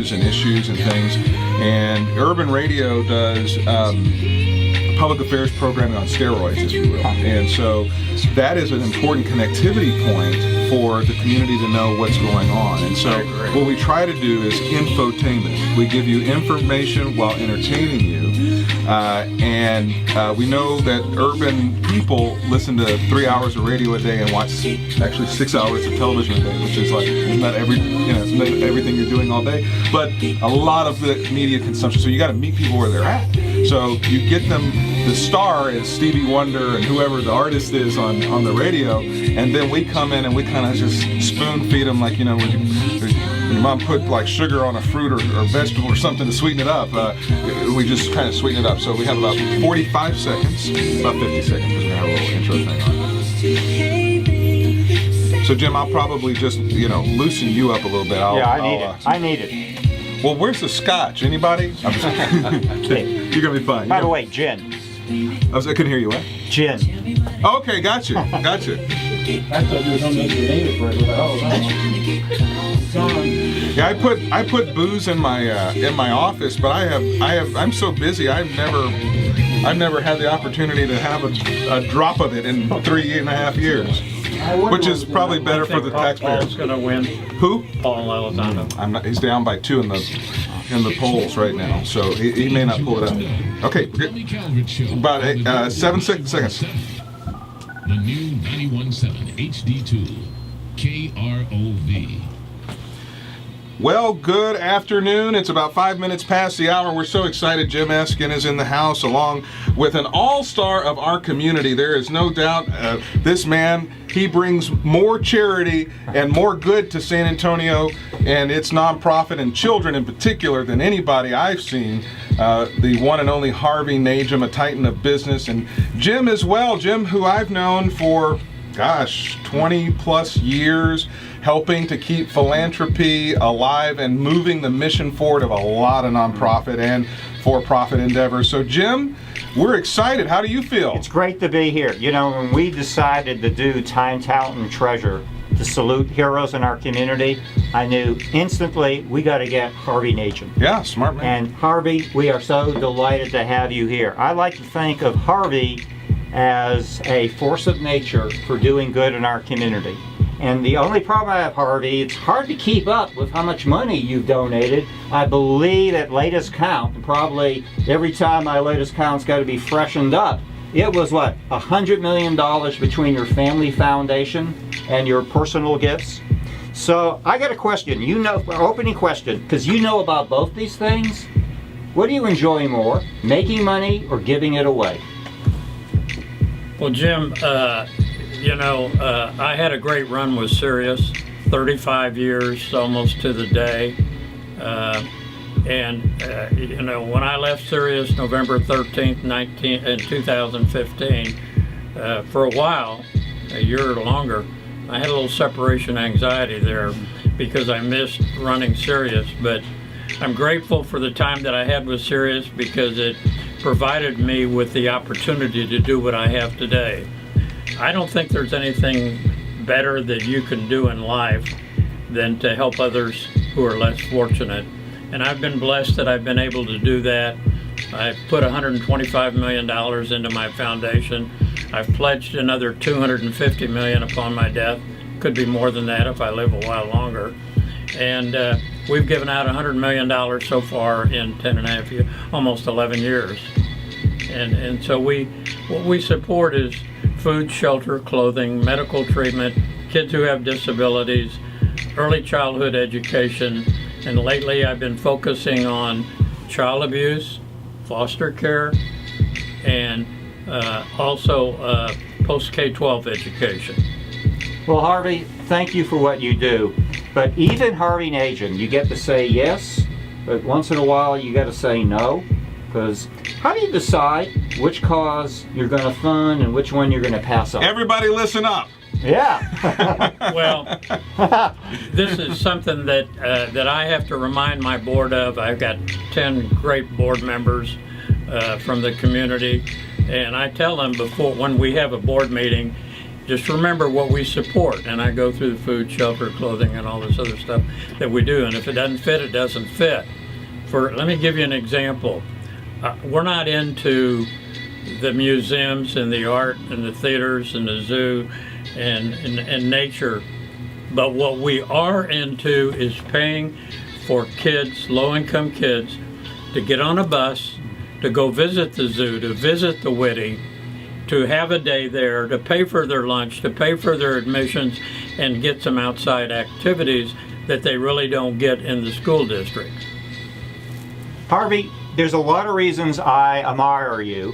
news and issues and things. And urban radio does public affairs programming on steroids, if you will. And so that is an important connectivity point for the community to know what's going on. And so what we try to do is infotainment. We give you information while entertaining you. And we know that urban people listen to 3 hours of radio a day and watch actually 6 hours of television a day, which is like not everything you're doing all day, but a lot of the media consumption. So you got to meet people where they're at. So you get them. The star is Stevie Wonder and whoever the artist is on the radio, and then we come in and we kind of just spoon feed them like, when your mom put like sugar on a fruit or vegetable or something to sweeten it up. We just kind of sweeten it up. So we have about 45 seconds, about 50 seconds, because we have a little intro thing on. So Jim, I'll probably just loosen you up a little bit. I need it. Well, where's the scotch? Anybody? I'm just You're gonna be fine. By the way, gin. I couldn't hear you. What? Gin. Okay, gotcha. I thought you were going to name it for it. Yeah, I put booze in my office, but I'm so busy. I've never had the opportunity to have a drop of it in 3.5 years, which is probably better for the taxpayers. Paul's going to win. Who? Paul Elizondo. He's down by 2 in the polls right now, so he may not pull it up. Okay, about 7 seconds. The new 91.7 HD2 KROV. Well, good afternoon. It's about 5 minutes past the hour. We're so excited. Jim Eskin is in the house along with an all-star of our community. There is no doubt this man, he brings more charity and more good to San Antonio and its nonprofit and children in particular than anybody I've seen. The one and only Harvey Najim, a titan of business, and Jim as well. Jim, who I've known for 20 plus years, helping to keep philanthropy alive and moving the mission forward of a lot of nonprofit and for-profit endeavors. So Jim, we're excited. How do you feel? It's great to be here. When we decided to do Time, Talent, and Treasure to salute heroes in our community, I knew instantly we got to get Harvey Najim. Yeah, smart man. And Harvey, we are so delighted to have you here. I like to think of Harvey as a force of nature for doing good in our community. And the only problem I have, Harvey, it's hard to keep up with how much money you've donated. I believe at latest count, and probably every time my latest count's got to be freshened up, it was what, $100 million between your family foundation and your personal gifts? So I got a question, opening question, because you know about both these things. What do you enjoy more, making money or giving it away? Well, Jim, I had a great run with Sirius, 35 years almost to the day. When I left Sirius November 13th, 2015, for a while, a year or longer, I had a little separation anxiety there because I missed running Sirius. But I'm grateful for the time that I had with Sirius because it provided me with the opportunity to do what I have today. I don't think there's anything better that you can do in life than to help others who are less fortunate. And I've been blessed that I've been able to do that. I've put $125 million into my foundation. I've pledged another $250 million upon my death. Could be more than that if I live a while longer. And we've given out $100 million so far in 10.5 years, almost 11 years. And so what we support is food, shelter, clothing, medical treatment, kids who have disabilities, early childhood education, and lately I've been focusing on child abuse, foster care, and also post-K-12 education. Well, Harvey, thank you for what you do. But even Harvey Najim, you get to say yes, but once in a while you got to say no. Because how do you decide which cause you're going to fund and which one you're going to pass on? Everybody listen up. Yeah. Well, this is something that I have to remind my board of. I've got 10 great board members from the community, and I tell them when we have a board meeting, just remember what we support. And I go through the food, shelter, clothing, and all this other stuff that we do. And if it doesn't fit, it doesn't fit. Let me give you an example. We're not into the museums and the art and the theaters and the zoo and nature. But what we are into is paying for kids, low-income kids, to get on a bus, to go visit the zoo, to visit the Whitty, to have a day there, to pay for their lunch, to pay for their admissions, and get some outside activities that they really don't get in the school district. Harvey, there's a lot of reasons I admire you,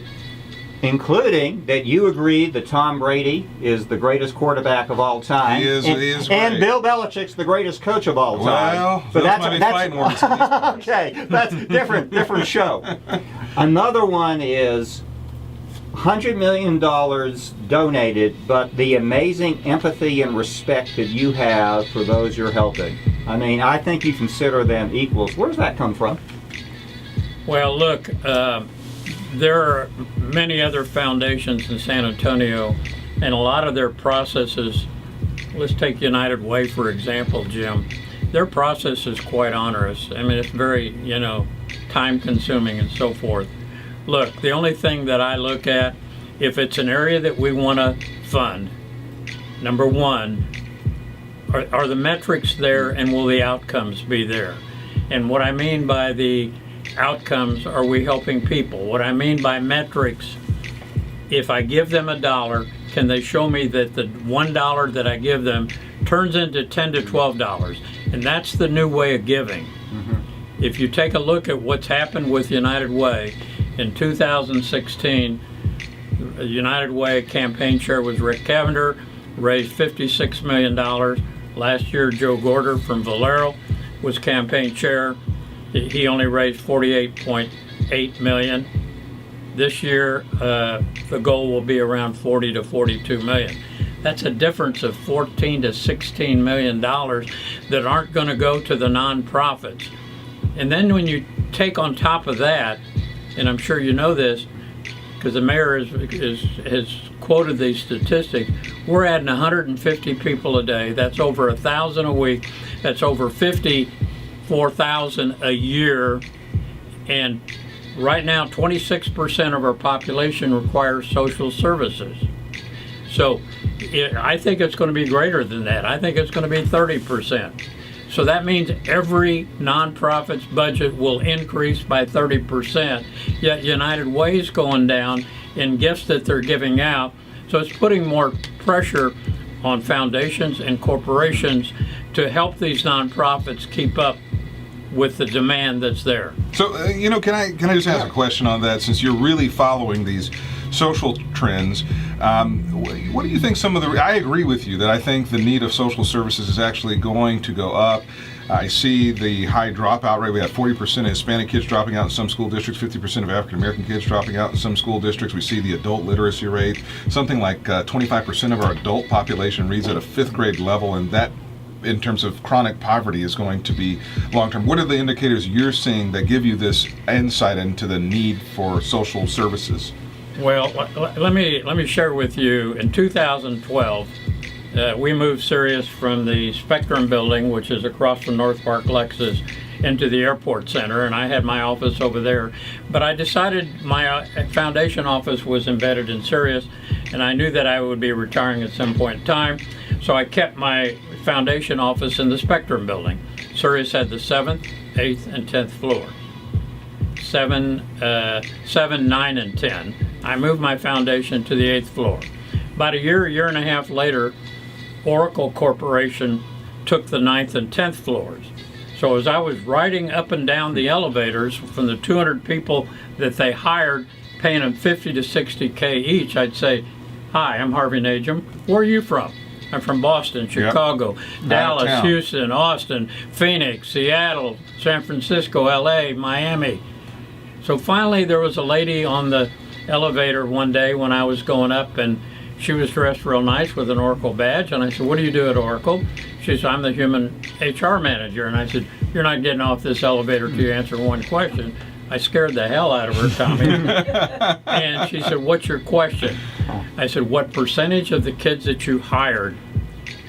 including that you agree that Tom Brady is the greatest quarterback of all time. He is and great. Bill Belichick's the greatest coach of all time. Well, but that's fighting words. okay, that's different show. Another one is $100 million donated, but the amazing empathy and respect that you have for those you're helping. I mean, I think you consider them equals. Where does that come from? Well, look, there are many other foundations in San Antonio, and a lot of their processes, let's take United Way, for example, Jim. Their process is quite onerous. I mean, it's very, time-consuming and so forth. Look, the only thing that I look at, if it's an area that we want to fund, number one, are the metrics there and will the outcomes be there? And what I mean by the outcomes, are we helping people? What I mean by metrics, if I give them $1, can they show me that the $1 that I give them turns into $10 to $12? And that's the new way of giving. Mm-hmm. If you take a look at what's happened with United Way, in 2016, United Way campaign chair was Rick Cavender, raised $56 million. Last year, Joe Gorder from Valero was campaign chair. He only raised $48.8 million. This year, the goal will be around $40 to $42 million. That's a difference of $14 to $16 million that aren't going to go to the nonprofits. And then when you take on top of that, and I'm sure you know this, because the mayor has quoted these statistics, we're adding 150 people a day. That's over 1,000 a week. That's over 54,000 a year. And right now, 26% of our population requires social services. So I think it's going to be greater than that. I think it's going to be 30%. So that means every nonprofit's budget will increase by 30%, yet United Way is going down in gifts that they're giving out. So it's putting more pressure on foundations and corporations to help these nonprofits keep up with the demand that's there. So, can I just ask a question on that, since you're really following these social trends? What do you think I agree with you that I think the need of social services is actually going to go up. I see the high dropout rate. We have 40% of Hispanic kids dropping out in some school districts, 50% of African American kids dropping out in some school districts. We see the adult literacy rate. Something like 25% of our adult population reads at a 5th grade level, and that, in terms of chronic poverty, is going to be long-term. What are the indicators you're seeing that give you this insight into the need for social services? Well, let me share with you. In 2012, we moved Sirius from the Spectrum building, which is across from North Park Lexus, into the airport center, and I had my office over there. But I decided my foundation office was embedded in Sirius, and I knew that I would be retiring at some point in time, so I kept my foundation office in the Spectrum building. Sirius had the 7th, 8th, and 10th floors. 7, 9, and 10. I moved my foundation to the 8th floor. About a year and a half later, Oracle Corporation took the 9th and 10th floors. So as I was riding up and down the elevators from the 200 people that they hired, paying them $50 to $60K each, I'd say, "Hi, I'm Harvey Najim. Where are you from?" "I'm from Boston, Chicago, Dallas, Houston, Austin, Phoenix, Seattle, San Francisco, LA, Miami." So finally there was a lady on the elevator one day when I was going up, and she was dressed real nice with an Oracle badge, and I said, "What do you do at Oracle?" She said, "I'm the human HR manager." And I said, "You're not getting off this elevator till you answer one question. I scared the hell out of her, Tommy. And she said, "What's your question?" I said, "What percentage of the kids that you hired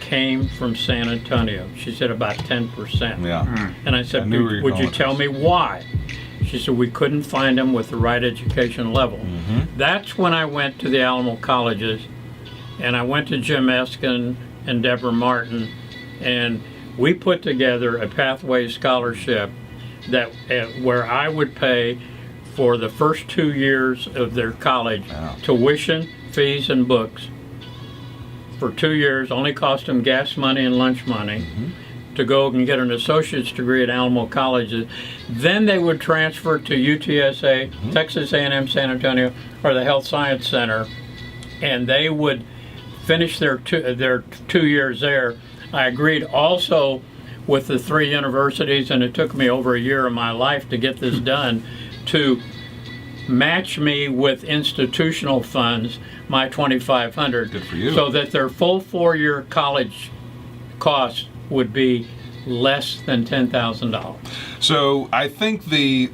came from San Antonio?" She said, "About 10%. Yeah. And I said, I knew where you were "Would going you with tell this. me why?" She said, "We couldn't find them with the right education level." That's when I went to the Alamo colleges, and I went to Jim Eskin and Deborah Martin, and we put together a pathway scholarship that where I would pay for the first 2 years of their college tuition, fees, and books. For 2 years, only cost them gas money and lunch money to go and get an associate's degree at Alamo colleges. Then they would transfer to UTSA, Texas A&M San Antonio, or the Health Science Center, and they would finish their 2 years there. I agreed also with the 3 universities, and it took me over a year of my life to get this done, to match me with institutional funds, my $2,500, Good for you. so that their full 4-year college cost would be less than $10,000. So I think the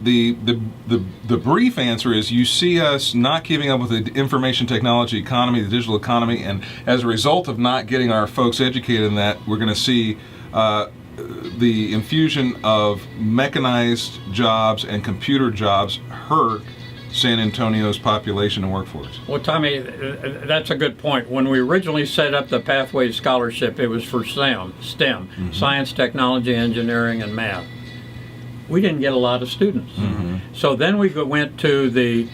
brief answer is you see us not keeping up with the information technology economy, the digital economy, and as a result of not getting our folks educated in that, we're going to see the infusion of mechanized jobs and computer jobs hurt San Antonio's population and workforce. Well, Tommy, that's a good point. When we originally set up the Pathway Scholarship, it was for STEM, science, technology, engineering, and math. We didn't get a lot of students. So then we went to the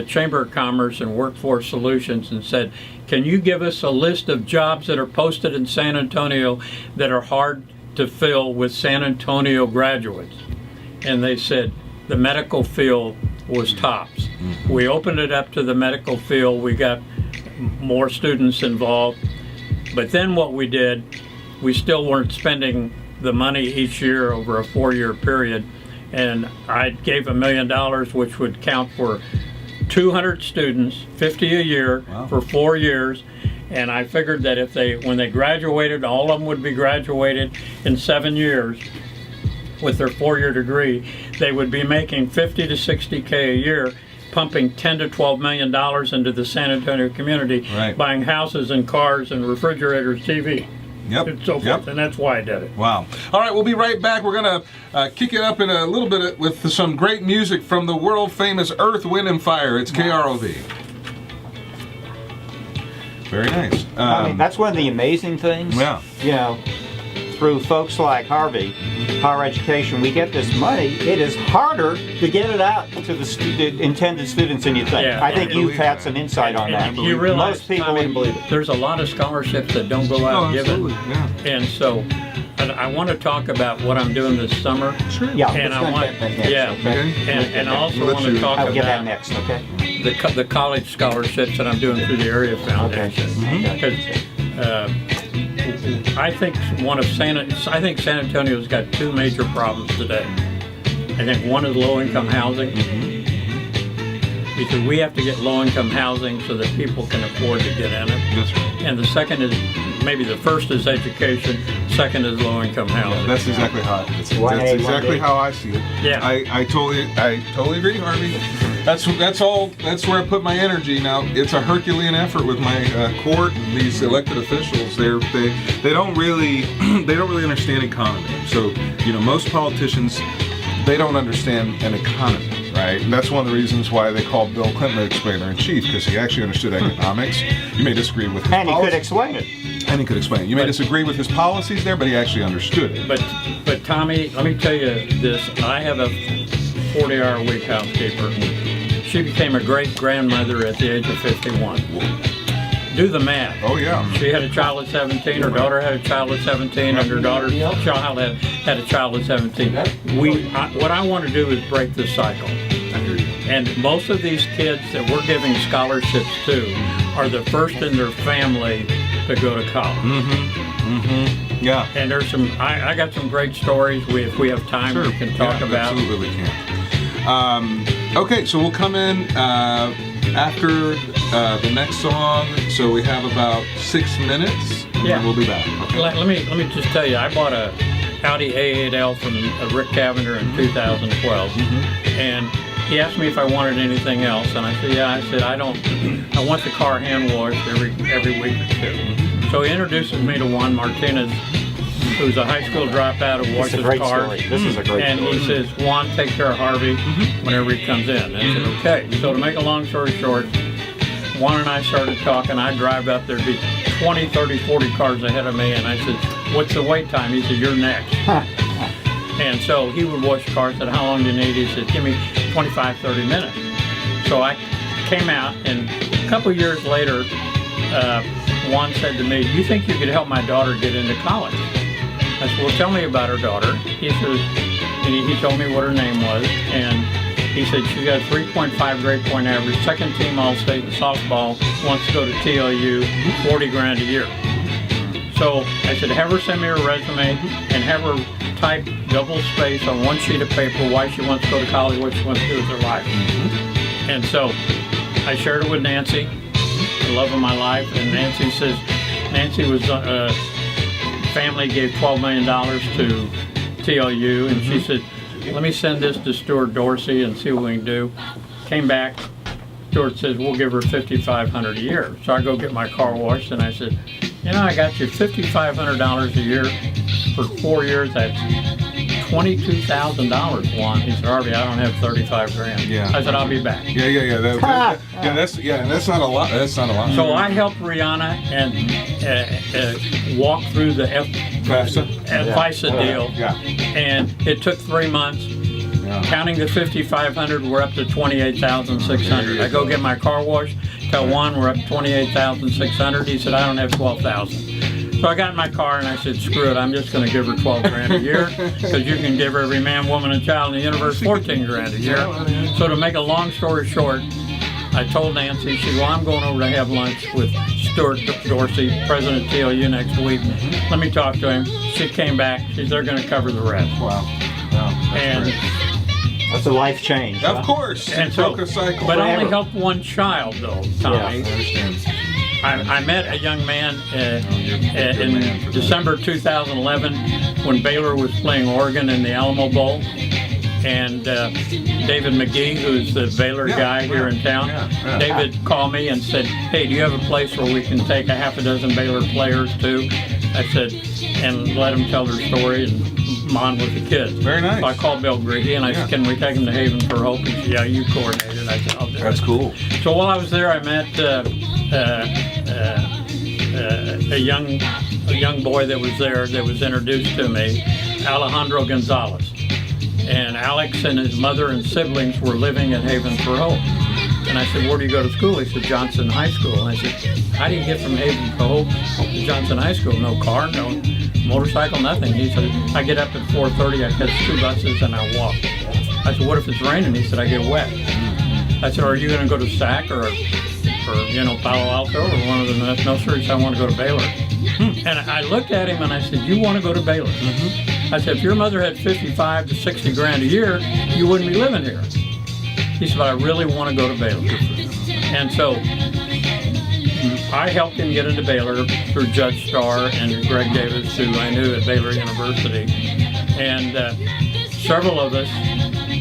Chamber of Commerce and Workforce Solutions and said, "Can you give us a list of jobs that are posted in San Antonio that are hard to fill with San Antonio graduates?" And they said the medical field was tops. We opened it up to the medical field. We got more students involved. But then what we did, we still weren't spending the money each year over a 4-year period. And I gave $1 million, which would count for 200 students, 50 a year for 4 years. And I figured that if when they graduated, all of them would be graduated in 7 years with their 4-year degree, they would be making $50 to $60K a year, pumping $10 to $12 million into the San Antonio community, buying houses and cars and refrigerators, TV, and so forth. And that's why I did it. Wow. All right, we'll be right back. We're going to kick it up in a little bit with some great music from the world famous Earth, Wind, and Fire. It's KROV. Very nice. I mean, that's one of the amazing things. Yeah. You know, through folks like Harvey, Higher Education, we get this money. It is harder to get it out to the intended students than you think. Yeah, I think you've had some insight on that. You realize, most people Tommy, wouldn't believe it. there's a lot of scholarships that don't go out given. Yeah. And so I want to talk about what I'm doing this summer. Sure. Yeah, And let's I go want, get that next, yeah, okay? and I also Let's want to do- talk I'll get that about next, okay? the college scholarships that I'm doing through the Area Foundation. Okay. I think I think San Antonio's got 2 major problems today. I think one is low-income housing, because we have to get low-income housing so that people can afford to get in it. That's right. And the second is, maybe the first is education, second is low-income housing. That's exactly how that's 1A, exactly 1B. how I see it. Yeah. I totally agree, Harvey. That's where I put my energy. Now it's a Herculean effort with my court and these elected officials. They don't really understand economy. So most politicians, they don't understand an economy, right? And that's one of the reasons why they called Bill Clinton the explainer-in-chief, because he actually understood economics. You may disagree with his And he policies. could explain it. And he could explain it. You may disagree with his policies there, but he actually understood it. But Tommy, let me tell you this. I have a 40-hour-a-week housekeeper. She became a great-grandmother at the age of 51. Do the math. Oh, yeah. She had a child at 17, her daughter had a child at 17, and her daughter's child had a child at 17. What I want to do is break this cycle. And most of these kids that we're giving scholarships to are the first in their family to go to college. Yeah. And there's I got some great stories. If we have time, we can talk about. Absolutely, we can. Okay, so we'll come in after the next song. So we have about 6 minutes. And then we'll be back. Okay. Let me just tell you, I bought a Audi A8L from Rick Cavender in 2012, and he asked me if I wanted anything else, and I said, yeah. I said, I want the car hand washed every week or two. So he introduces me to Juan Martinez, who's a high school dropout who washes cars. This is a great and story. he says, Juan, take care of Harvey whenever he comes in. I said, okay. So to make a long story short, Juan and I started talking. I drive up, there'd be 20, 30, 40 cars ahead of me, and I said, what's the wait time? He said, you're next. And so he would wash cars. I said, how long do you need? He said, give me 25, 30 minutes. So I came out, and a couple years later, Juan said to me, do you think you could help my daughter get into college? I said, well, tell me about her daughter. He says, and he told me what her name was, and he said she's got a 3.5 grade point average, second team All-State in softball, wants to go to TLU, 40 grand a year. So I said, have her send me her resume and have her type double space on one sheet of paper why she wants to go to college, what she wants to do with her life. And so I shared it with Nancy, the love of my life, and Nancy says, Nancy was, family gave $12 million to TLU, and she said, let me send this to Stuart Dorsey and see what we can do. Came back, Stuart says, we'll give her $5,500 a year. So I go get my car washed, and I said, you know, I got you $5,500 a year for 4 years. That's $22,000, Juan. He said, Harvey, I don't have 35 grand. Yeah. I said, I'll be back. Yeah. That's not a lot. That's not a lot. So I helped Rihanna and walk through the FISA deal. Yeah. And it took 3 months. Yeah. Counting the 5,500, we're up to 28,600. I go get my car washed. Tell Juan we're up to 28,600. He said, I don't have 12,000. So I got in my car and I said, screw it, I'm just going to give her 12 grand a year, because you can give every man, woman, and child in the universe 14 grand a year. So to make a long story short, I told Nancy, she said, well, I'm going over to have lunch with Stuart Dorsey, president of TLU, next week. Let me talk to him. She came back. She said, they're going to cover the rest. Wow. And that's a life change. Of course. And broke a cycle. but forever. only helped one child, though, Tommy. I understand. I met a young man in December 2011 when Baylor was playing Oregon in the Alamo Bowl. And David McGee, who's the Baylor guy here in town, David called me and said, hey, do you have a place where we can take a half a dozen Baylor players to? I said, and let them tell their story and bond with the kids. Very nice. So I called Bill Greehey and I said, can we take them to Haven for Hope? He said, yeah, you coordinated. I said, I'll do it. That's cool. So while I was there, I met a young boy that was there that was introduced to me, Alejandro Gonzalez. And Alex and his mother and siblings were living in Haven for Hope. And I said, where do you go to school? He said, Johnson High School. And I said, how do you get from Haven for Hope to Johnson High School? No car, no motorcycle, nothing. He said, I get up at 4:30, I catch 2 buses, and I walk. I said, what if it's raining? He said, I get wet. I said, are you going to go to SAC or Palo Alto or one of the no, sir. He said, I want to go to Baylor. And I looked at him and I said, you want to go to Baylor? I said, if your mother had 55 to 60 grand a year, you wouldn't be living here. He said, but I really want to go to Baylor. And so I helped him get into Baylor through Judge Starr and Greg Davis, who I knew at Baylor University. And several of us,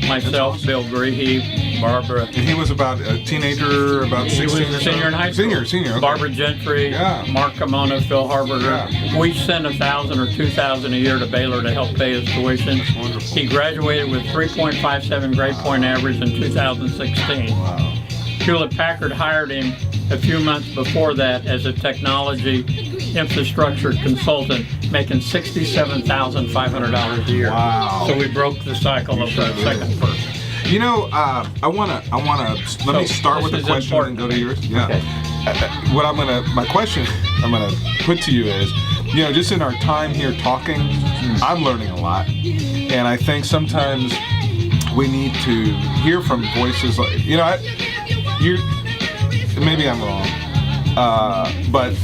myself, Bill Greehey, Barbara. And he was about a teenager, about 16 He was or a senior in high school. Senior. Okay. Barbara Gentry, Mark Kimona, Phil Harberger. Yeah. We sent $1,000 or $2,000 a year to Baylor to help pay his tuition. Wonderful. He graduated with 3.57 grade point average in 2016. Wow. Hewlett Packard hired him a few months before that as a technology infrastructure consultant, making $67,500 a year. Wow. So we broke the cycle of the second person. You know, I wanna. Let me start with the this is question important. and go to yours. Yeah. Okay. My question I'm gonna put to you is, just in our time here talking, I'm learning a lot, and I think sometimes we need to hear from voices like, maybe I'm wrong, but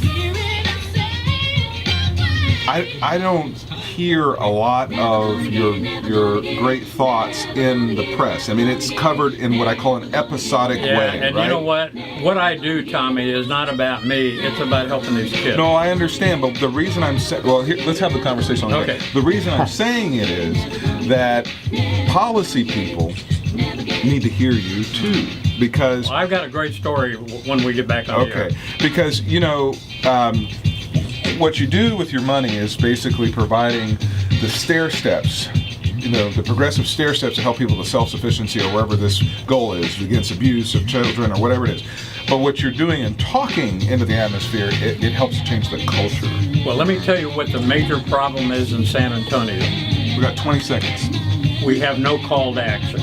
I don't hear a lot of your great thoughts in the press. I mean, it's covered in what I call an episodic way, and right? you know what? What I do, Tommy, is not about me. It's about helping these kids. No, I understand, but the reason I'm saying, let's have the conversation on Okay. that. The reason I'm saying it is that policy people need to hear you too, because Well, I've got a great story when we get back on the air. okay, because what you do with your money is basically providing the stair steps, the progressive stair steps to help people to self-sufficiency or wherever this goal is, against abuse of children or whatever it is. But what you're doing and talking into the atmosphere, it helps change the culture. Well, let me tell you what the major problem is in San Antonio. We got 20 seconds. We have no call to action.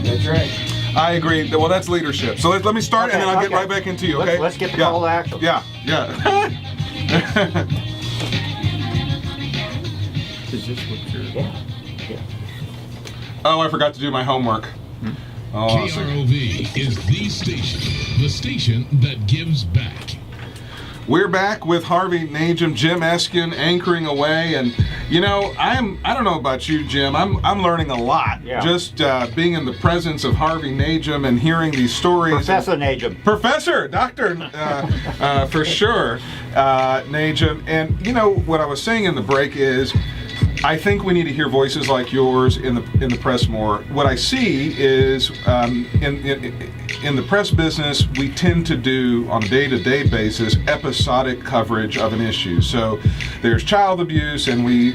That's right. I agree. Well, that's leadership. So let me start, and then I'll get Okay. right back into you, okay? Let's get the call to action. Yeah. Is this what you're... Oh, I forgot to do my homework. Oh, KROV is the station that gives back. we're back with Harvey, Najim, Jim Eskin anchoring away, and I don't know about you, Jim. I'm learning a lot. Yeah. Just being in the presence of Harvey, Najim, and hearing these stories. Professor Najim. Professor, Doctor, for sure, Najim. And what I was saying in the break is, I think we need to hear voices like yours in the press more. What I see is in the press business, we tend to do on a day-to-day basis episodic coverage of an issue. So there's child abuse, and we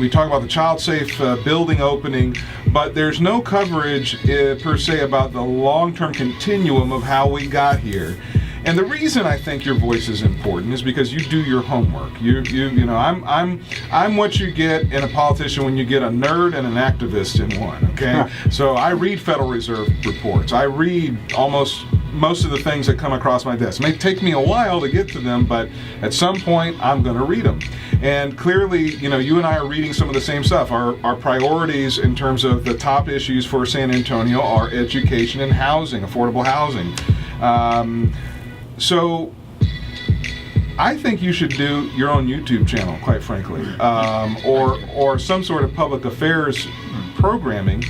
talk about the child safe building opening, but there's no coverage per se about the long-term continuum of how we got here. And the reason I think your voice is important is because you do your homework. I'm what you get in a politician when you get a nerd and an activist in one, okay? So I read Federal Reserve reports. I read most of the things that come across my desk. It may take me a while to get to them, but at some point I'm going to read them. And clearly, you and I are reading some of the same stuff. Our priorities in terms of the top issues for San Antonio are education and housing, affordable housing. So I think you should do your own YouTube channel, quite frankly, or some sort of public affairs programming.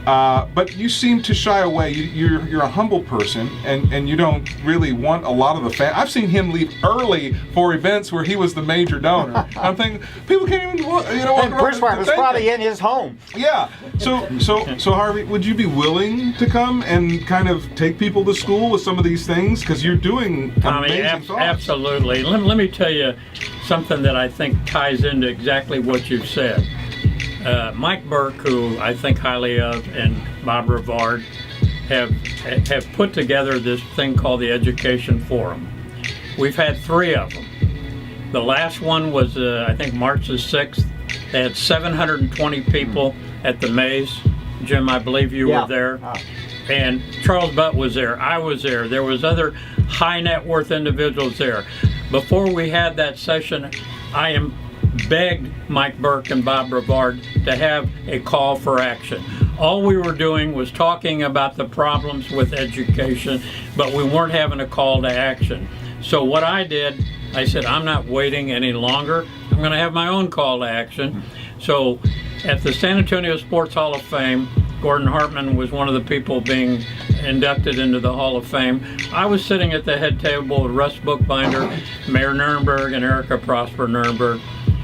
But you seem to shy away. You're a humble person, and you don't really want a lot of the fan. I've seen him leave early for events where he was the major donor. I'm thinking people can't even walk And around. Bridgewater was probably in his home. Yeah. So Harvey, would you be willing to come and kind of take people to school with some of these things? Because you're doing amazing thoughts. Absolutely. Let me tell you something that I think ties into exactly what you've said. Mike Burke, who I think highly of, and Bob Rivard have put together this thing called the Education Forum. We've had 3 of them. The last one was, I think, March the 6th. They had 720 people at the Maze. Jim, I believe you were there. And Charles Butt was there. I was there. There was other high net worth individuals there. Before we had that session, I begged Mike Burke and Bob Rivard to have a call for action. All we were doing was talking about the problems with education, but we weren't having a call to action. So what I did, I said, I'm not waiting any longer. I'm going to have my own call to action. So at the San Antonio Sports Hall of Fame, Gordon Hartman was one of the people being inducted into the Hall of Fame. I was sitting at the head table with Russ Bookbinder, Mayor Nurnberg, and Erica Prosper Nurnberg.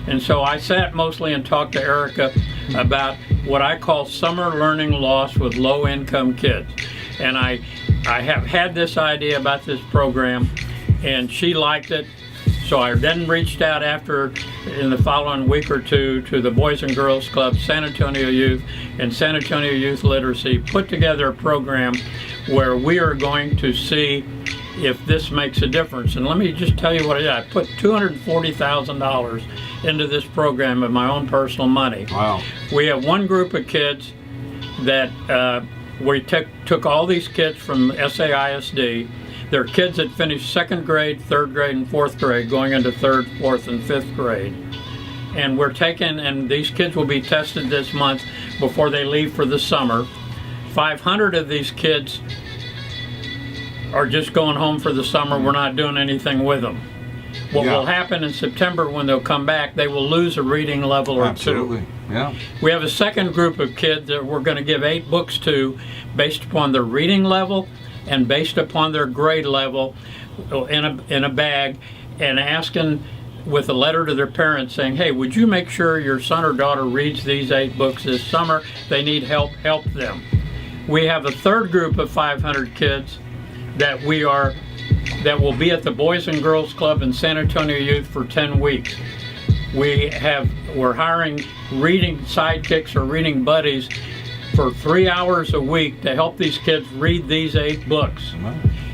And so I sat mostly and talked to Erica about what I call summer learning loss with low-income kids. And I have had this idea about this program, and she liked it. So I then reached out after, in the following week or two, to the Boys and Girls Club, San Antonio Youth, and San Antonio Youth Literacy, put together a program where we are going to see if this makes a difference. And let me just tell you what I did. I put $240,000 into this program of my own personal money. Wow. We have one group of kids that we took all these kids from SAISD. They're kids that finished 2nd grade, 3rd grade, and 4th grade, going into 3rd, 4th, and 5th grade. And we're taking, and these kids will be tested this month before they leave for the summer. 500 of these kids are just going home for the summer. We're not doing anything with them. What will happen in September when they'll come back, they will lose a reading level or 2. Absolutely, yeah. We have a second group of kids that we're going to give 8 books to based upon their reading level and based upon their grade level in a bag, and asking with a letter to their parents saying, hey, would you make sure your son or daughter reads these 8 books this summer? They need help, help them. We have a third group of 500 kids that will be at the Boys and Girls Club in San Antonio Youth for 10 weeks. We're hiring reading sidekicks or reading buddies for 3 hours a week to help these kids read these 8 books.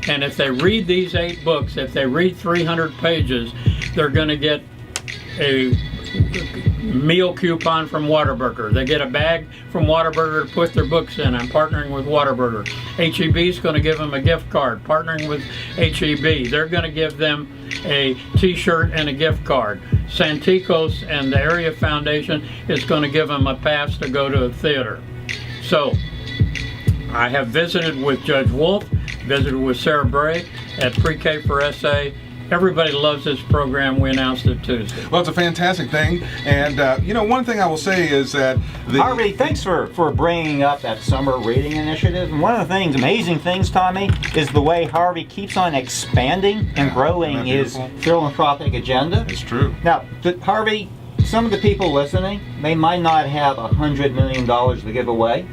And if they read these 8 books, if they read 300 pages, they're going to get a meal coupon from Whataburger. They get a bag from Whataburger to put their books in. I'm partnering with Whataburger. HEB is going to give them a gift card. Partnering with HEB, they're going to give them a t-shirt and a gift card. Santikos and the Area Foundation is going to give them a pass to go to a theater. So I have visited with Judge Wolf, visited with Sarah Bray at Pre-K for SA. Everybody loves this program. We announced it Tuesday. Well, it's a fantastic thing. And, one thing I will say is that Harvey, thanks for bringing up that summer reading initiative. And one of the amazing things, Tommy, is the way Harvey keeps on expanding and growing his philanthropic agenda. It's true. Now, Harvey, some of the people listening, they might not have $100 million to give away,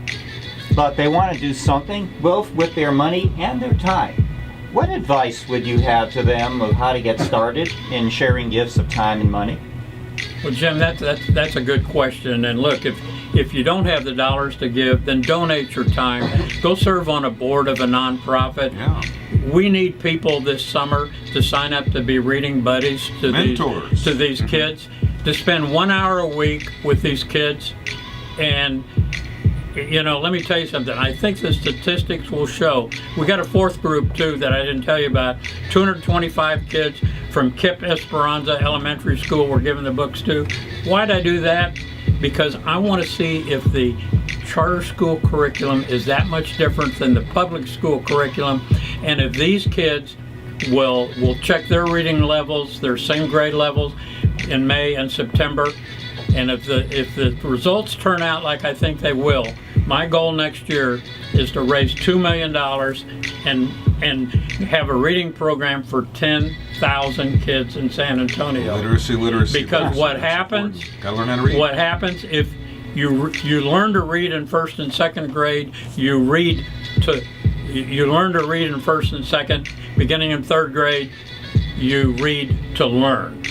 but they want to do something both with their money and their time. What advice would you have to them of how to get started in sharing gifts of time and money? Well, Jim, that's a good question. And look, if you don't have the dollars to give, then donate your time. Go serve on a board of a nonprofit. Yeah. We need people this summer to sign up to be reading buddies to these kids, to spend 1 hour a week with these kids. And let me tell you something. I think the statistics will show. We got a fourth group too that I didn't tell you about. 225 kids from KIP Esperanza Elementary School we're giving the books to. Why'd I do that? Because I want to see if the charter school curriculum is that much different than the public school curriculum, and if these kids will check their reading levels, their same grade levels in May and September. And if the results turn out like I think they will, my goal next year is to raise $2 million and have a reading program for 10,000 kids in San Antonio. Literacy. Because what happens? Gotta learn how to read. What happens if you learn to read in first and second grade? You learn to read in first and second. Beginning in third grade, you read to learn.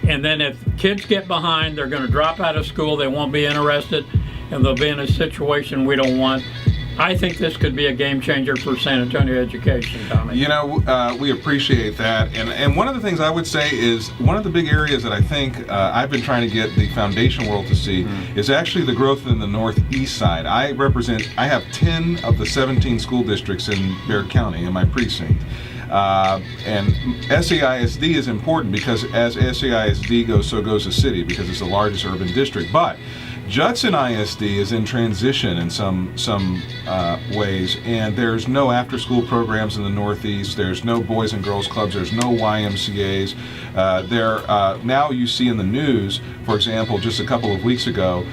And then if kids get behind, they're going to drop out of school, they won't be interested, and they'll be in a situation we don't want. I think this could be a game changer for San Antonio education, Tommy. We appreciate that. And one of the things I would say is one of the big areas that I think I've been trying to get the foundation world to see is actually the growth in the northeast side. I have 10 of the 17 school districts in Bexar County in my precinct. And SAISD is important because as SAISD goes, so goes the city, because it's the largest urban district. But Judson ISD is in transition in some ways, and there's no after-school programs in the Northeast. There's no Boys and Girls Clubs. There's no YMCA's. Now you see in the news, for example, just a couple of weeks ago,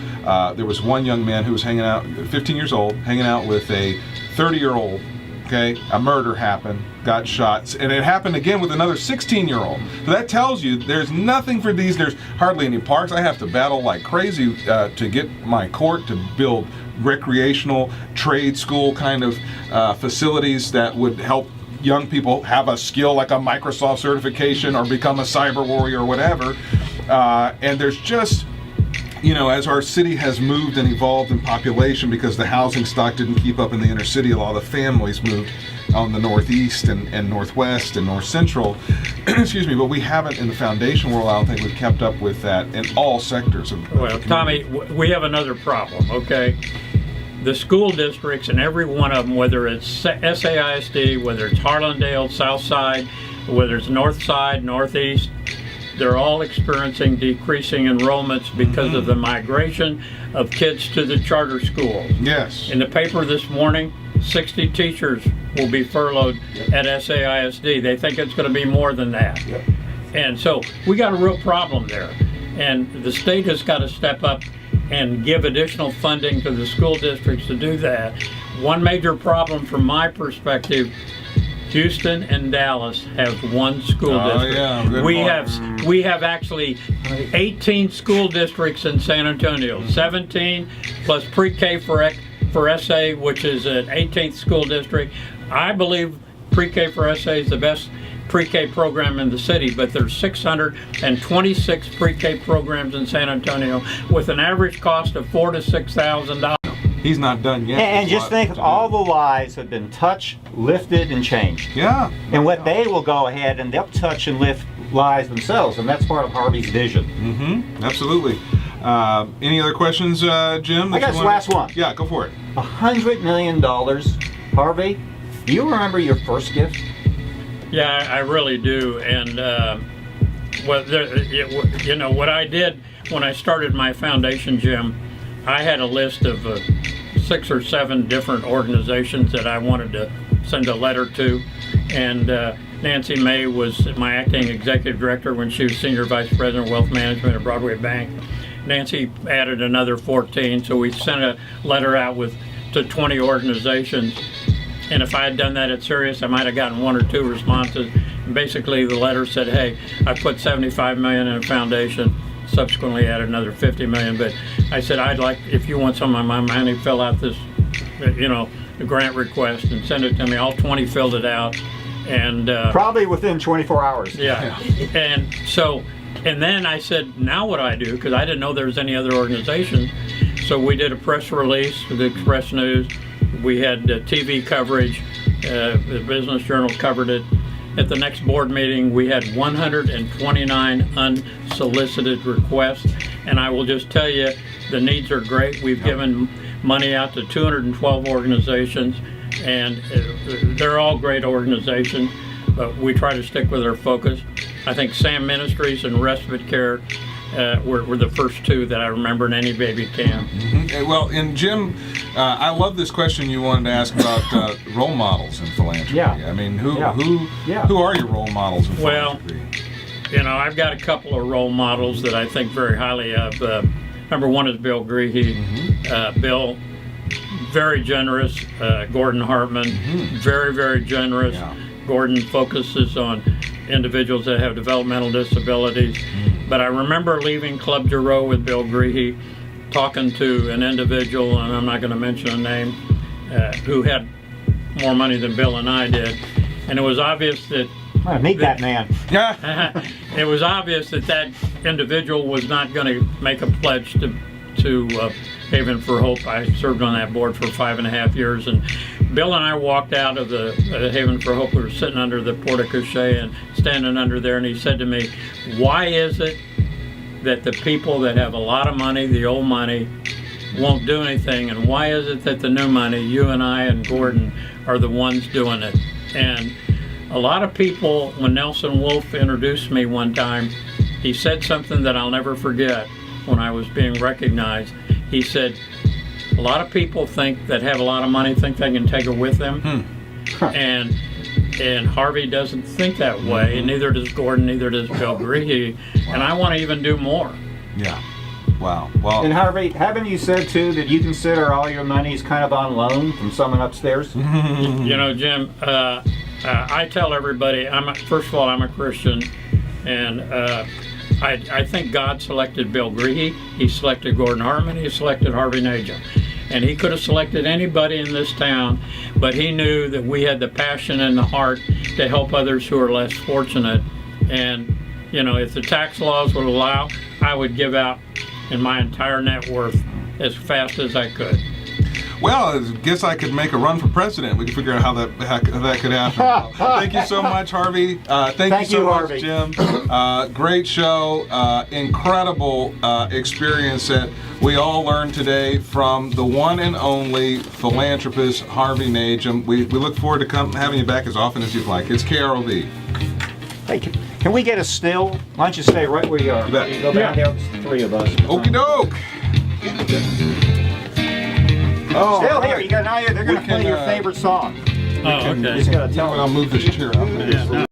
there was one young man who was hanging out, 15 years old, hanging out with a 30-year-old. Okay, a murder happened, got shot, and it happened again with another 16-year-old. So that tells you there's nothing for these. There's hardly any parks. I have to battle like crazy to get my court to build recreational trade school kind of facilities that would help young people have a skill like a Microsoft certification or become a cyber warrior or whatever. And there's just, as our city has moved and evolved in population because the housing stock didn't keep up in the inner city, a lot of the families moved on the northeast and northwest and north central. Excuse me, but we haven't in the foundation world. I don't think we've kept up with that in all sectors of Well, Tommy, we have another problem, okay? The school districts, and every one of them, whether it's SAISD, whether it's Harlandale, Southside, whether it's North Side, Northeast, they're all experiencing decreasing enrollments because of the migration of kids to the charter schools. Yes. In the paper this morning, 60 teachers will be furloughed at SAISD. They think it's going to be more than that. Yep. And so we got a real problem there. And the state has got to step up and give additional funding to the school districts to do that. One major problem from my perspective, Houston and Dallas have one school district. Yeah, good point. We have actually 18 school districts in San Antonio, 17 plus pre-K for for SA, which is an 18th school district. I believe pre-K for SA is the best pre-K program in the city, but there's 626 pre-K programs in San Antonio with an average cost of $4,000 to $6,000. He's not done yet. And There's just a lot think to do. all the lives have been touched, lifted, and changed. Yeah. And what they will go ahead and they'll touch and lift lives themselves, and that's part of Harvey's vision. Mm-hmm. Absolutely. Any other questions, Jim? I got this last one. Yeah, go for it. $100 million. Harvey, do you remember your first gift? Yeah, I really do. And what I did when I started my foundation, Jim, I had a list of 6 or 7 different organizations that I wanted to send a letter to, and Nancy May was my acting executive director when she was senior vice president of wealth management at Broadway Bank. Nancy added another 14, so we sent a letter out to 20 organizations. And if I had done that at Sirius, I might have gotten 1 or 2 responses. And basically, the letter said, "Hey, I put $75 million in a foundation." Subsequently, added another $50 million. But I said, "I'd like, if you want some of my money, fill out this, the grant request and send it to me." All 20 filled it out, and Probably within 24 hours. yeah. And so, and then I said, "Now what do I do?" Because I didn't know there was any other organization. So we did a press release with the Express News. We had TV coverage. The Business Journal covered it. At the next board meeting, we had 129 unsolicited requests. And I will just tell you, the needs are great. We've given money out to 212 organizations, and they're all great organizations, but we try to stick with our focus. I think Sam Ministries and Respite Care were the first 2 that I remember in any baby camp. Mm-hmm. Well, and Jim, I love this question you wanted to ask about role models in philanthropy. Yeah. I mean, who are your role models in philanthropy? I've got a couple of role models that I think very highly of. Number 1 is Bill Greehey. Mm-hmm. Bill, very generous. Gordon Hartman, very, very generous. Yeah. Gordon focuses on individuals that have developmental disabilities. But I remember leaving Club Giroux with Bill Greehey, talking to an individual, and I'm not going to mention a name, who had more money than Bill and I did. And it was obvious that Meet that man. Yeah. it was obvious that individual was not going to make a pledge to Haven for Hope. I served on that board for 5.5 years, and Bill and I walked out of the Haven for Hope. We were sitting under the porte-cochere and standing under there, and he said to me, "Why is it that the people that have a lot of money, the old money, won't do anything, and why is it that the new money, you and I and Gordon, are the ones doing it?" And a lot of people, when Nelson Wolff introduced me one time, he said something that I'll never forget when I was being recognized. He said, "A lot of people that have a lot of money think they can take it with them." And Harvey doesn't think that way, and neither does Gordon, neither does Bill Greehey, and I want to even do more. Yeah. Wow. Well. And Harvey, haven't you said too that you consider all your money's kind of on loan from someone upstairs? Jim, I tell everybody, first of all, I'm a Christian, and I think God selected Bill Greehey, He selected Gordon Hartman, He selected Harvey Najim. And He could have selected anybody in this town, but He knew that we had the passion and the heart to help others who are less fortunate. And, if the tax laws would allow, I would give out in my entire net worth as fast as I could. Well, I guess I could make a run for president. We can figure out how that could happen. Thank you so much, Harvey. Thank you so much, Harvey. Jim. Great show. Incredible experience that we all learned today from the one and only philanthropist, Harvey Najim. We look forward to having you back as often as you'd like. It's KROV. Hey, can we get a still? Why don't you stay right where you are? You bet. You go down there, it's 3 of us. Okie doke. Oh, Still right. here. They're going to play your favorite song. Oh, okay. You just got to tell them. I'll move this chair out. Yeah.